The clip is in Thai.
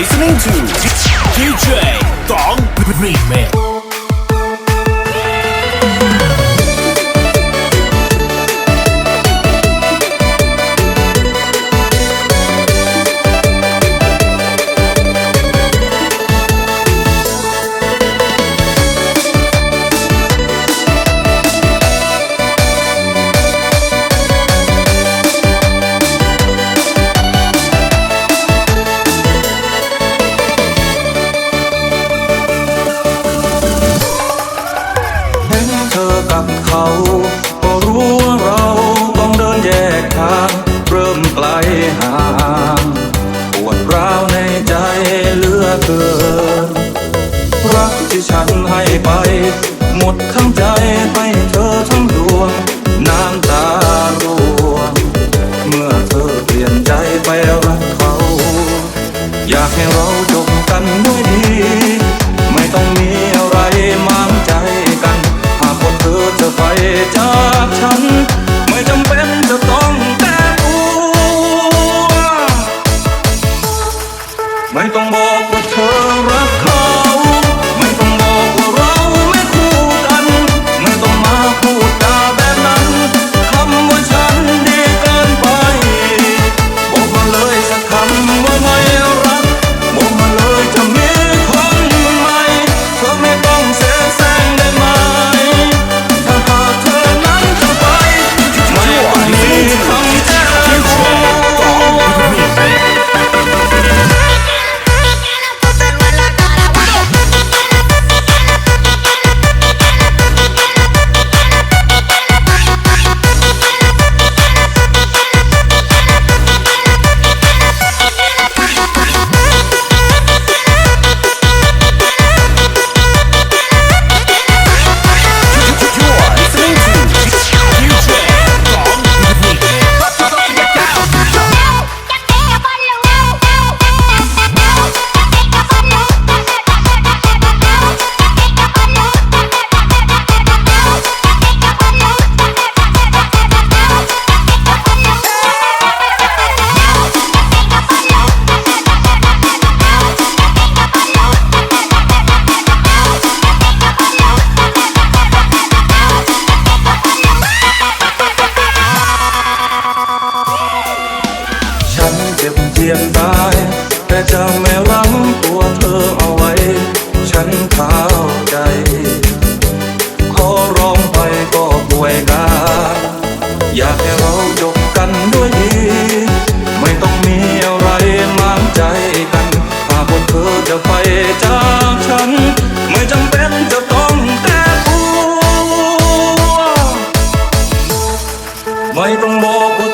listening to DJ Dong Remix.กับเขาก็รู้ว่าเราต้องเดินแยกทางเริ่มไกลห่างปวดร้าวในใจเหลือเกินรักที่ฉันให้ไปหมดทั้งใจให้เธอทั้งดวงน้ำตาร่วงเมื่อเธอเปลี่ยนใจไปรักเขาอยากให้เราจบกันด้วยดีไม่ต้องมีอะไรหมางใจกันหากว่าเธอจะไปจากฉันไม่จำเป็นจะต้องแต่ตัวไม่ต้องบอกว่าเธอรักเขาไม่ต้องบอกว่าเราไม่คู่กันไม่ต้องมาพูดจาแบบนั้นคำว่าฉันดีเกินไปบอกมาเลยสักคำว่าไม่รักบอกมาเลยจะมีคนใหม่เธอไม่ต้องเสียแซงได้ไหมถ้าหากเธอนั้นจะไปไม่ต้องมีคำแก้ตัว ฉันเจ็บเจียนตายแต่จะไม่รั้งตัวเธอเอาไว้ฉันเข้าใจขอร้องไปก็ป่วยกายอยากให้เราจบกันด้วยดีไม่ต้องมีอะไรหมางใจกันหากว่าเธอจะไปจากฉันไม่จำเป็นจะต้องแต่ตัวไม่ต้องบอก